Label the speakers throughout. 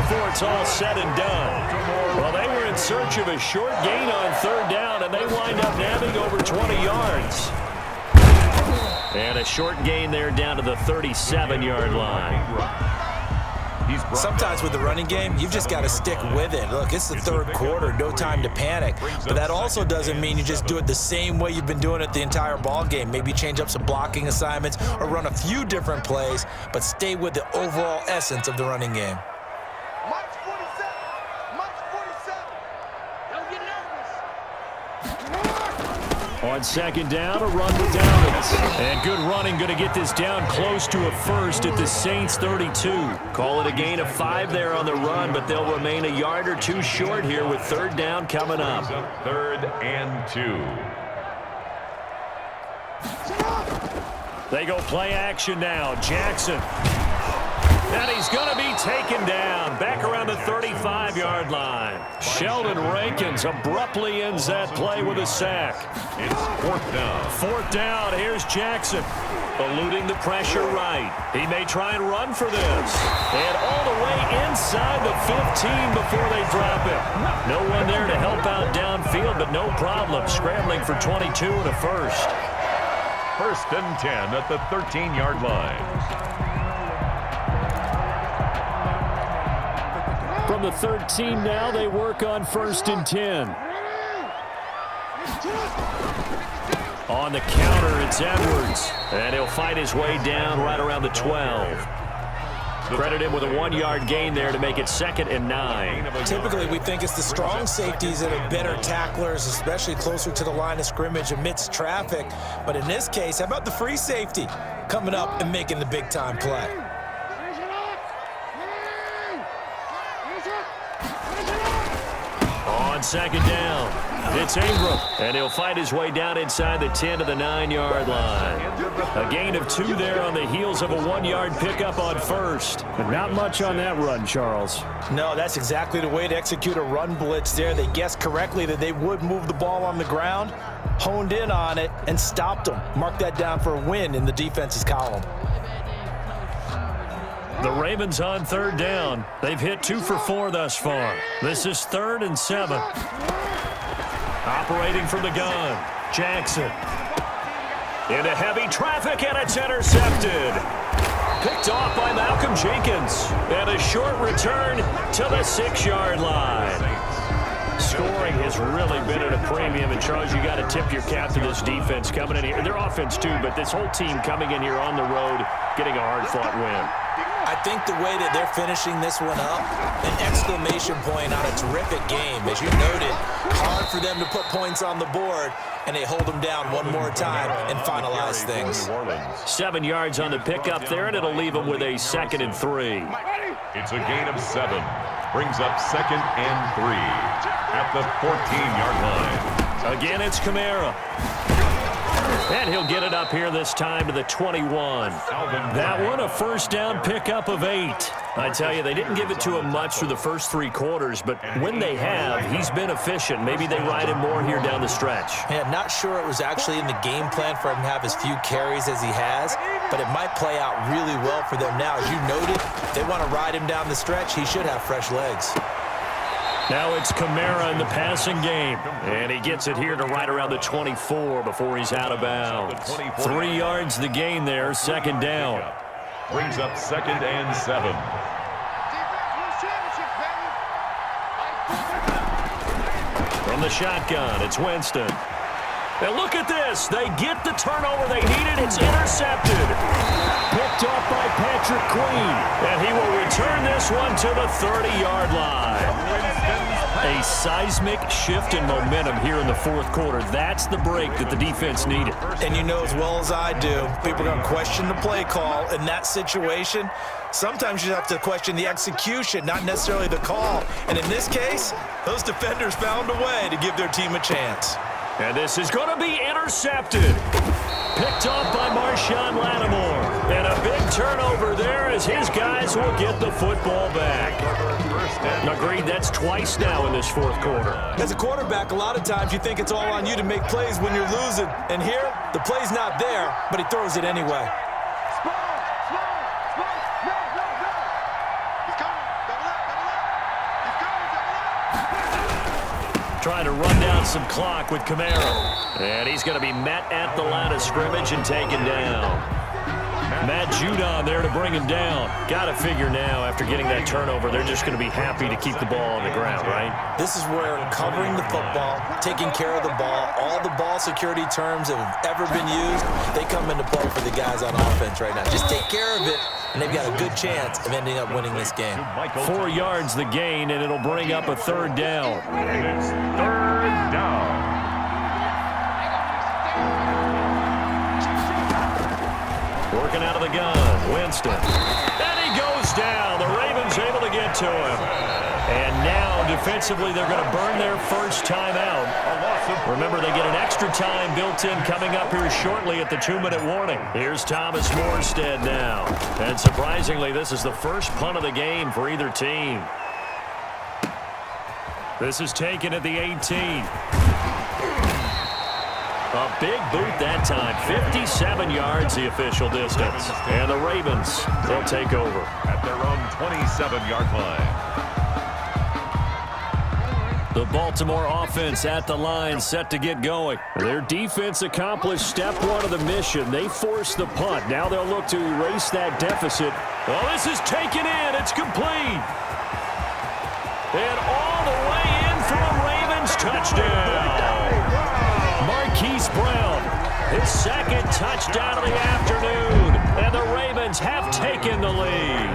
Speaker 1: before it's all said and done. Well, they were in search of a short gain on third down, and they wind up nabbing over 20 yards. And a short gain there down to the 37-yard line.
Speaker 2: Sometimes with the running game, you've just got to stick with it. Look, it's the third quarter, no time to panic. But that also doesn't mean you just do it the same way you've been doing it the entire ball game. Maybe change up some blocking assignments or run a few different plays, but stay with the overall essence of the running game.
Speaker 1: On second down, a run with Downs. And good running, going to get this down close to a first at the Saints 32. Call it a gain of 5 there on the run, but they'll remain a yard or two short here with third down coming up.
Speaker 3: 3rd and 2.
Speaker 1: They go play action now. Jackson. And he's going to be taken down back around the 35-yard line. Sheldon Rankins abruptly ends that play with a sack.
Speaker 3: It's 4th down.
Speaker 1: 4th down. Here's Jackson. Eluding the pressure right. He may try and run for this. And all the way inside the 15 before they drop him. No one there to help out downfield, but no problem. Scrambling for 22 and a first.
Speaker 3: 1st and 10 at the 13-yard line.
Speaker 1: From the 13 now, they work on 1st and 10. On the counter, it's Edwards. And he'll fight his way down right around the 12. Credit him with a 1-yard gain there to make it 2nd and 9.
Speaker 2: Typically, we think it's the strong safeties that are better tacklers, especially closer to the line of scrimmage amidst traffic. But in this case, how about the free safety coming up and making the big-time play?
Speaker 1: On second down, it's Ingram, and he'll fight his way down inside the 10 to the 9-yard line. A gain of 2 there on the heels of a 1-yard pickup on first. But not much on that run, Charles.
Speaker 2: No, that's exactly the way to execute a run blitz there. They guessed correctly that they would move the ball on the ground, honed in on it, and stopped them. Mark that down for a win in the defense's column.
Speaker 1: The Ravens on 3rd down. They've hit 2 for 4 thus far. This is 3rd and 7. Operating from the gun, Jackson. Into heavy traffic, and it's intercepted. Picked off by Malcolm Jenkins. And a short return to the 6-yard line. Scoring has really been at a premium, and Charles, you got to tip your cap to this defense coming in here. Their offense too, but this whole team coming in here on the road, getting a hard-fought win.
Speaker 2: I think the way that they're finishing this one up, an exclamation point on a terrific game. As you noted, hard for them to put points on the board, and they hold them down one more time and finalize things.
Speaker 1: 7 yards on the pickup there, and it'll leave them with a 2nd and 3.
Speaker 3: It's a gain of 7. Brings up 2nd and 3 at the 14-yard line.
Speaker 1: Again, it's Kamara. And he'll get it up here this time to the 21. That one, a first down pickup of 8. I tell you, they didn't give it to him much through the first 3 quarters, but when they have, he's been efficient. Maybe they ride him more here down the stretch.
Speaker 2: Yeah, not sure it was actually in the game plan for him to have as few carries as he has, but it might play out really well for them now. As you noted, if they want to ride him down the stretch, he should have fresh legs.
Speaker 1: Now it's Kamara in the passing game. And he gets it here to right around the 24 before he's out of bounds. 3 yards the gain there, 2nd down.
Speaker 3: Brings up 2nd and 7.
Speaker 1: From the shotgun, it's Winston. And look at this. They get the turnover they needed. It's intercepted. Picked off by Patrick Queen. And he will return this one to the 30-yard line. A seismic shift in momentum here in the 4th quarter. That's the break that the defense needed.
Speaker 2: And you know as well as I do, people are going to question the play call in that situation. Sometimes you have to question the execution, not necessarily the call. And in this case, those defenders found a way to give their team a chance.
Speaker 1: And this is going to be intercepted. Picked off by Marshawn Lattimore. And a big turnover there as his guys will get the football back. Agreed, that's twice now in this 4th quarter.
Speaker 2: As a quarterback, a lot of times you think it's all on you to make plays when you're losing. And here, the play's not there, but he throws it anyway.
Speaker 1: trying to run down some clock with Kamara. And he's going to be met at the line of scrimmage and taken down. Matt Judon there to bring him down. Got to figure now, after getting that turnover, they're just going to be happy to keep the ball on the ground, right?
Speaker 2: This is where covering the football, taking care of the ball, all the ball security terms that have ever been used, they come into play for the guys on offense right now. Just take care of it, and they've got a good chance of ending up winning this game.
Speaker 1: 4 yards the gain, and it'll bring up a third down.
Speaker 3: And it's third down.
Speaker 1: Working out of the gun, Winston. And he goes down. The Ravens able to get to him. And now, defensively, they're going to burn their first time out. Remember, they get an extra time built in coming up here shortly at the 2-minute warning. Here's Thomas Morstead now. And surprisingly, this is the first punt of the game for either team. This is taken at the 18. A big boot that time. 57 yards the official distance. And the Ravens, they'll take over.
Speaker 3: At their own 27-yard line.
Speaker 1: The Baltimore offense at the line, set to get going. Their defense accomplished step 1 of the mission. They forced the punt. Now they'll look to erase that deficit. Well, this is taken in. It's complete. And all the way in for a Ravens touchdown. Marquise Brown, his second touchdown of the afternoon, and the Ravens have taken the lead.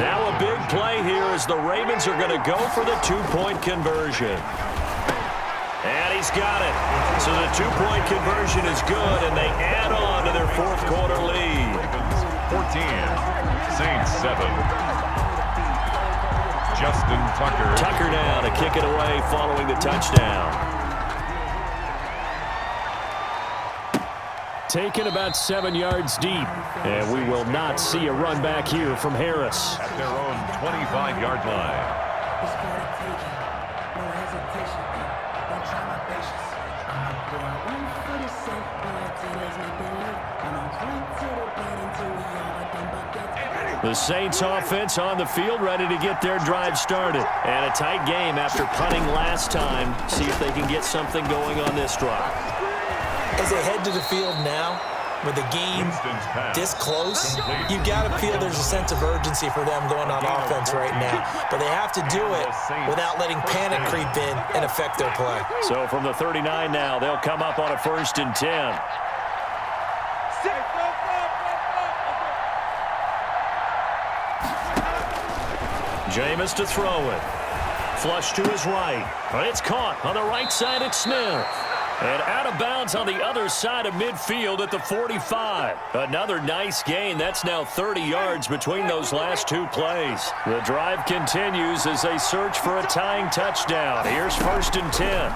Speaker 1: Now a big play here as the Ravens are going to go for the 2-point conversion. And he's got it. So the 2-point conversion is good, and they add on to their fourth quarter lead.
Speaker 3: 14, Saints 7. Justin Tucker.
Speaker 1: Tucker now to kick it away following the touchdown. Taken about 7 yards deep. And we will not see a run back here from Harris.
Speaker 3: At their own 25-yard line.
Speaker 1: The Saints offense on the field, ready to get their drive started. And a tight game after punting last time. See if they can get something going on this drive.
Speaker 2: As they head to the field now, with the game this close, you've got to feel there's a sense of urgency for them going on offense right now. But they have to do it without letting panic creep in and affect their play.
Speaker 1: So from the 39 now, they'll come up on a 1st and 10. Jameis to throw it. Flush to his right. But it's caught on the right side at Smith. And out of bounds on the other side of midfield at the 45. Another nice gain. That's now 30 yards between those last 2 plays. The drive continues as they search for a tying touchdown. Here's 1st and 10.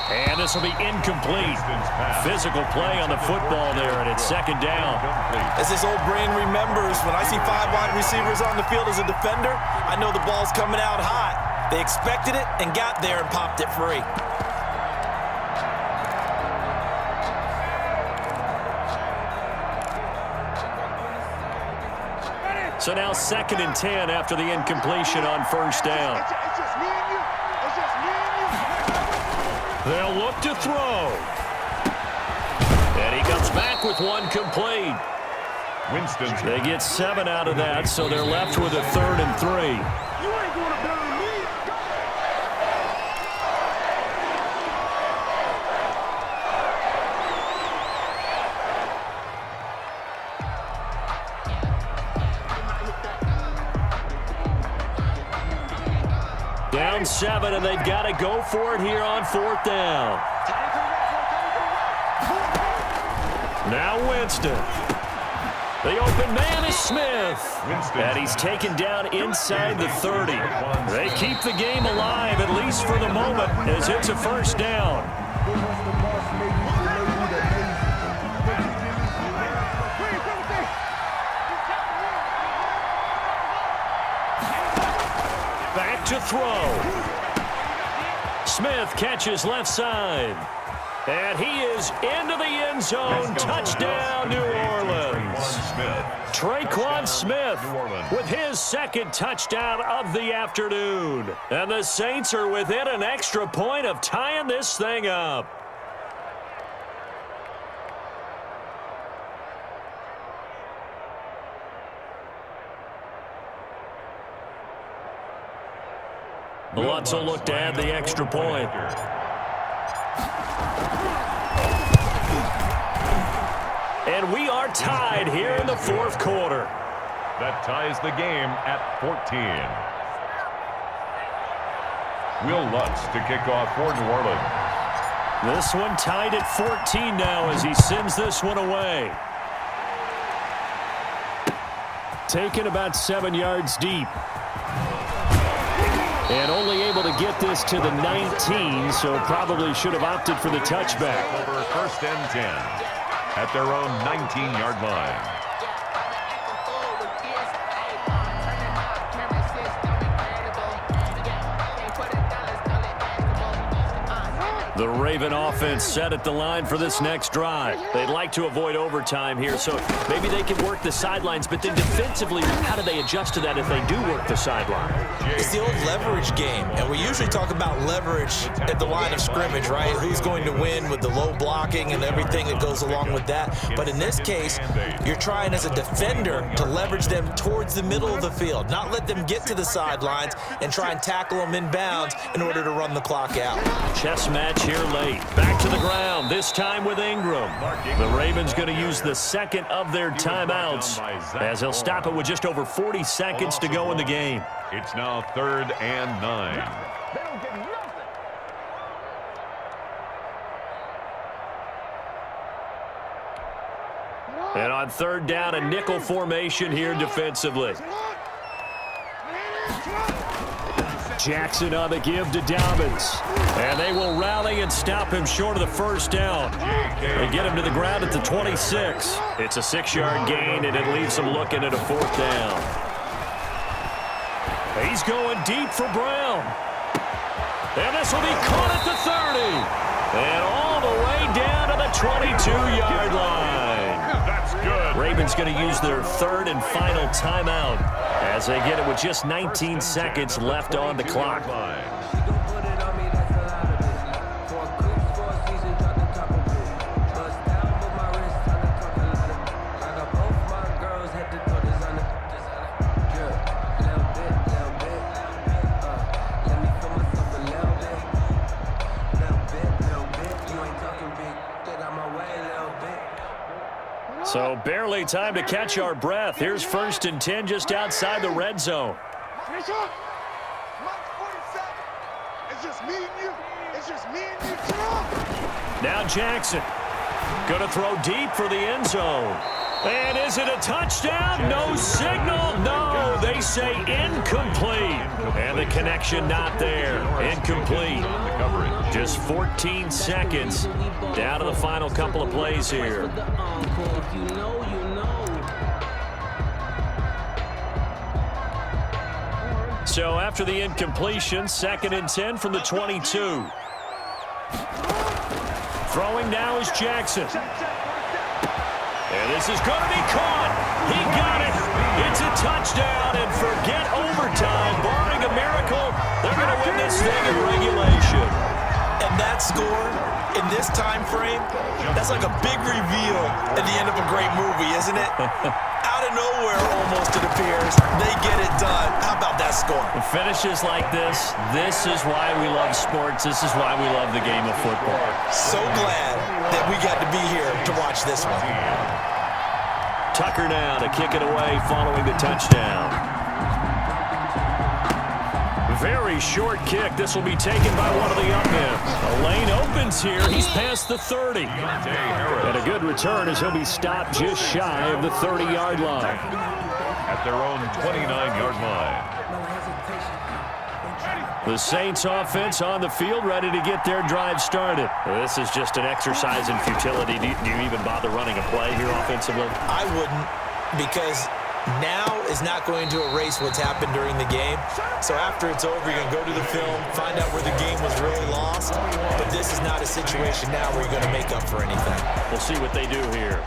Speaker 1: And this will be incomplete. Physical play on the football there, and it's 2nd down.
Speaker 2: As this old brain remembers, when I see 5 wide receivers on the field as a defender, I know the ball's coming out hot. They expected it and got there and popped it free.
Speaker 1: So now 2nd and 10 after the incompletion on 1st down. They'll look to throw. And he comes back with one complete. They get 7 out of that, so they're left with a 3rd and 3. Down 7, and they've got to go for it here on 4th down. Now Winston. The open man is Smith. And he's taken down inside the 30. They keep the game alive, at least for the moment, as it's a 1st down. Back to throw. Smith catches left side. And he is into the end zone. Touchdown, New Orleans.
Speaker 3: Smith.
Speaker 1: Traquan Smith with his second touchdown of the afternoon. And the Saints are within an extra point of tying this thing up. Lutz will look to add the extra point. And we are tied here in the fourth quarter.
Speaker 3: That ties the game at 14. Will Lutz to kick off for New Orleans.
Speaker 1: This one tied at 14 now as he sends this one away. Taken about 7 yards deep. And only able to get this to the 19, so probably should have opted for the touchback.
Speaker 3: Over 1st and 10 at their own 19-yard line.
Speaker 1: The Raven offense set at the line for this next drive. They'd like to avoid overtime here, so maybe they can work the sidelines, but then defensively, how do they adjust to that if they do work the sideline?
Speaker 2: It's the old leverage game, and we usually talk about leverage at the line of scrimmage, right? Who's going to win with the low blocking and everything that goes along with that. But in this case, you're trying as a defender to leverage them towards the middle of the field, not let them get to the sidelines and try and tackle them in bounds in order to run the clock out.
Speaker 1: Chess match here late. Back to the ground, this time with Ingram. The Ravens going to use the second of their timeouts as they'll stop it with just over 40 seconds to go in the game.
Speaker 3: It's now 3rd and 9.
Speaker 1: And on 3rd down, a nickel formation here defensively. Jackson on the give to Dobbins. And they will rally and stop him short of the 1st down. They get him to the ground at the 26. It's a 6-yard gain, and it leaves them looking at a 4th down. He's going deep for Brown. And this will be caught at the 30. And all the way down to the 22-yard line.
Speaker 3: That's good.
Speaker 1: Ravens going to use their 3rd and final timeout as they get it with just 19 seconds left on the clock. So barely time to catch our breath. Here's 1st and 10 just outside the red zone.
Speaker 4: It's just me and you. It's just me and you.
Speaker 1: Now Jackson going to throw deep for the end zone. And is it a touchdown? No signal. No, they say incomplete. And the connection not there. Incomplete. Just 14 seconds down to the final couple of plays here. So after the incompletion, 2nd and 10 from the 22. Throwing now is Jackson. And this is going to be caught. He got it. It's a touchdown, and forget overtime. Barring a miracle, they're going to win this thing in regulation.
Speaker 2: And that score in this time frame, that's like a big reveal at the end of a great movie, isn't it? Out of nowhere, almost, it appears. They get it done. How about that score?
Speaker 1: The finishes like this is why we love sports. This is why we love the game of football.
Speaker 2: So glad that we got to be here to watch this one.
Speaker 1: Tucker now to kick it away following the touchdown. Very short kick. This will be taken by one of the up men. A lane opens here. He's past the 30. And a good return as he'll be stopped just shy of the 30-yard line.
Speaker 3: At their own 29-yard line.
Speaker 1: The Saints offense on the field ready to get their drive started. This is just an exercise in futility. Do you even bother running a play here offensively?
Speaker 2: I wouldn't, because now is not going to erase what's happened during the game. So after it's over, you're going to go to the film, find out where the game was really lost. But this is not a situation now where you're going to make up for anything.
Speaker 1: We'll see what they do here.